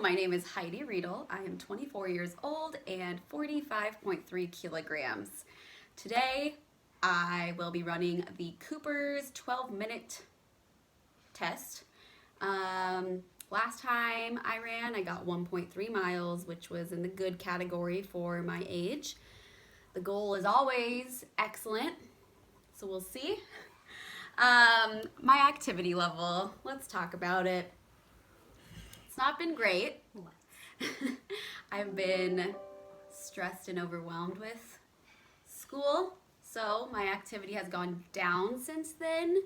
my name is Heidi Riedel. I am 24 years old and 45.3 kilograms. Today, I will be running the Cooper's 12-minute test. Last time I ran, I got 1.3 miles, which was in the good category for my age. The goal is always excellent, so we'll see. My activity level, let's talk about it. It's not been great. I've been stressed and overwhelmed with school, so my activity has gone down since then.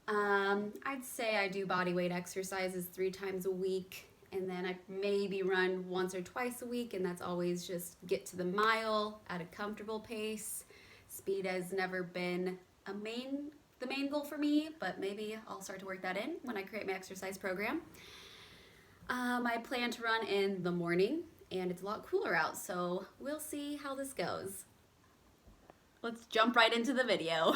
I'd say I do body weight exercises 3 times a week, and then I maybe run once or twice a week, and that's always just get to the mile at a comfortable pace. Speed has never been the main goal for me, but maybe I'll start to work that in when I create my exercise program. I plan to run in the morning, and it's a lot cooler out, so we'll see how this goes. Let's jump right into the video.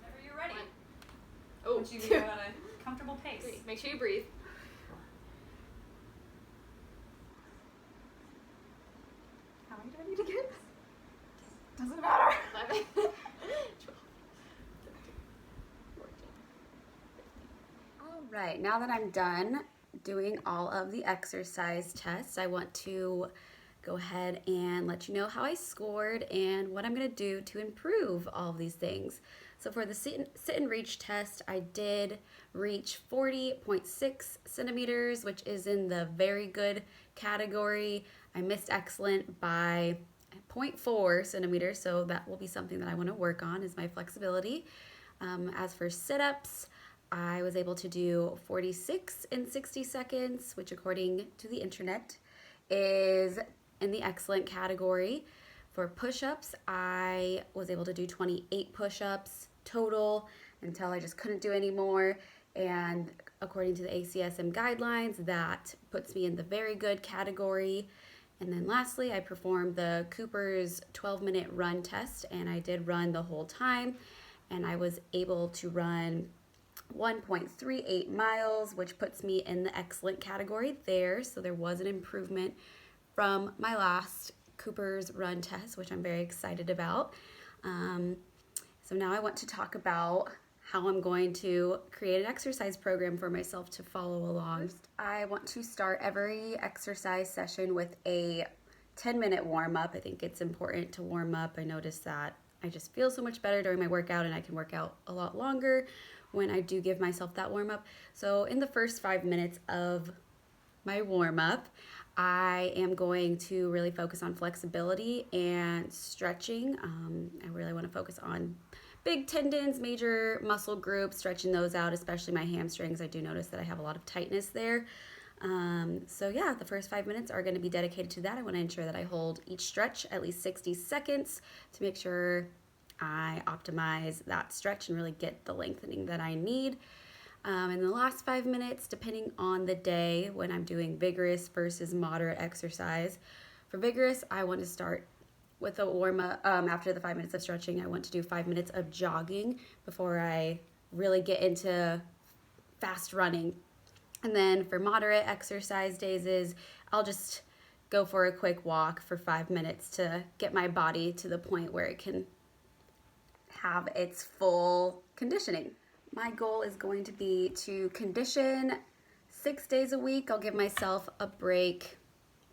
Whenever you're ready. Oh, Once you go at a comfortable pace. Make sure you breathe. How many do I need to get? Doesn't matter. 11, 12, 13, 14. All right, now that I'm done doing all of the exercise tests, I want to go ahead and let you know how I scored and what I'm gonna do to improve all of these things. So for the sit and reach test, I did reach 40.6 centimeters, which is in the very good category. I missed excellent by 0.4 centimeters, so that will be something that I want to work on is my flexibility. As for sit-ups, I was able to do 46 in 60 seconds, which according to the internet is in the excellent category. For push-ups, I was able to do 28 push-ups total until I just couldn't do any more. And according to the ACSM guidelines, that puts me in the very good category. And then lastly, I performed the Cooper's 12-minute run test, and I did run the whole time. And I was able to run 1.38 miles, which puts me in the excellent category there. So there was an improvement from my last Cooper's run test, which I'm very excited about. So now I want to talk about how I'm going to create an exercise program for myself to follow along. I want to start every exercise session with a 10-minute warm-up. I think it's important to warm up. I notice that I just feel so much better during my workout, and I can work out a lot longer when I do give myself that warm-up. So in the first 5 minutes of my warm-up, I am going to really focus on flexibility and stretching. I really want to focus on big tendons, major muscle groups, stretching those out, especially my hamstrings. I do notice that I have a lot of tightness there. So yeah, the first 5 minutes are going to be dedicated to that. I want to ensure that I hold each stretch at least 60 seconds to make sure I optimize that stretch and really get the lengthening that I need. In the last 5 minutes, depending on the day when I'm doing vigorous versus moderate exercise. For vigorous, I want to start with a warm-up. After the 5 minutes of stretching, I want to do 5 minutes of jogging before I really get into fast running. And then for moderate exercise days I'll just go for a quick walk for 5 minutes to get my body to the point where it can have its full conditioning. My goal is going to be to condition 6 days a week. I'll give myself a break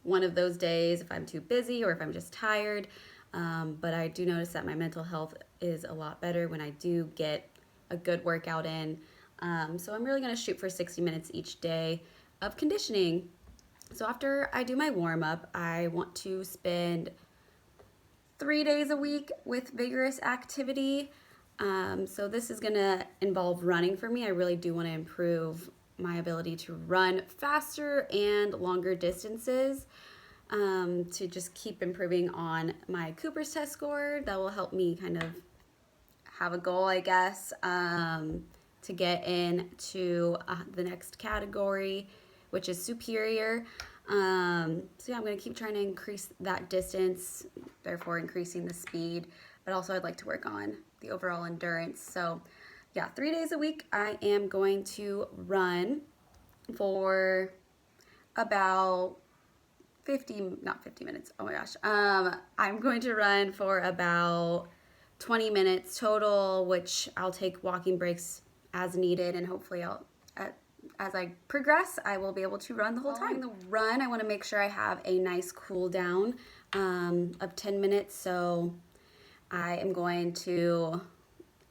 one of those days if I'm too busy or if I'm just tired. But I do notice that my mental health is a lot better when I do get a good workout in. So I'm really going to shoot for 60 minutes each day of conditioning. So after I do my warm-up, I want to spend 3 days a week with vigorous activity. So this is going to involve running for me. I really do want to improve my ability to run faster and longer distances, to just keep improving on my Cooper's test score. That will help me kind of have a goal, I guess, to get into the next category, which is superior. So yeah, I'm gonna keep trying to increase that distance, therefore increasing the speed, but also I'd like to work on the overall endurance. So yeah, 3 days a week I am going to run for about not 50 minutes, oh my gosh. I'm going to run for about 20 minutes total, which I'll take walking breaks as needed, and hopefully as I progress, I will be able to run the whole time. The run, I want to make sure I have a nice cool down of 10 minutes, so I am going to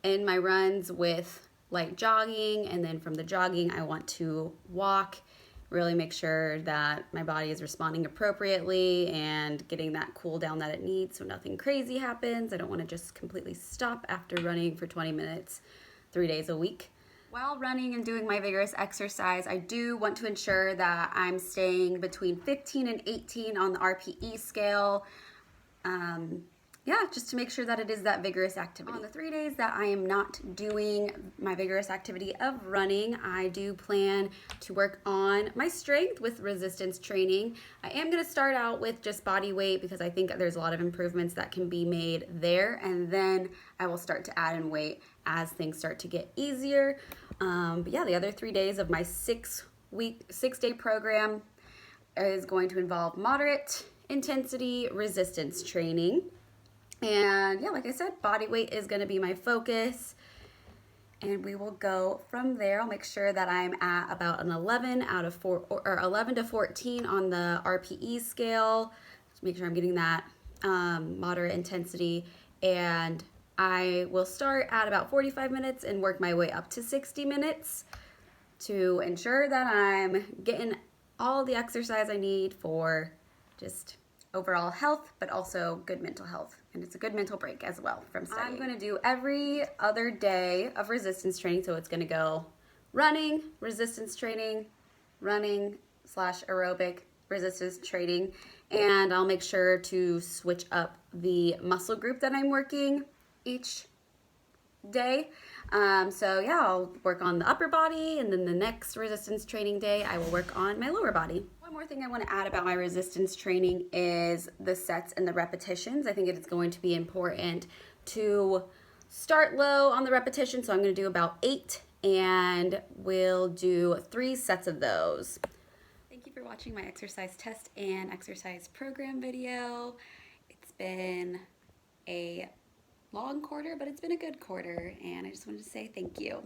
end my runs with light jogging, and then from the jogging, I want to walk, really make sure that my body is responding appropriately and getting that cool down that it needs so nothing crazy happens. I don't want to just completely stop after running for 20 minutes 3 days a week. While running and doing my vigorous exercise, I do want to ensure that I'm staying between 15 and 18 on the RPE scale. Yeah, just to make sure that it is that vigorous activity. On the 3 days that I am not doing my vigorous activity of running, I do plan to work on my strength with resistance training. I am going to start out with just body weight because I think there's a lot of improvements that can be made there, and then I will start to add in weight as things start to get easier. But yeah, the other 3 days of my 6-day program is going to involve moderate intensity resistance training. And yeah, like I said, body weight is going to be my focus, and we will go from there. I'll make sure that I'm at about an 11 out of 4 or 11 to 14 on the RPE scale to make sure I'm getting that moderate intensity, and I will start at about 45 minutes and work my way up to 60 minutes to ensure that I'm getting all the exercise I need for just overall health, but also good mental health. And it's a good mental break as well from studying. I'm going to do every other day of resistance training. So it's going to go running, resistance training, running / aerobic resistance training. And I'll make sure to switch up the muscle group that I'm working each day. So yeah, I'll work on the upper body, and then the next resistance training day, I will work on my lower body. One more thing I want to add about my resistance training is the sets and the repetitions. I think it is going to be important to start low on the repetition. So I'm going to do about 8, and we'll do 3 sets of those. Thank you for watching my exercise test and exercise program video. It's been a long quarter, but it's been a good quarter, and I just wanted to say thank you.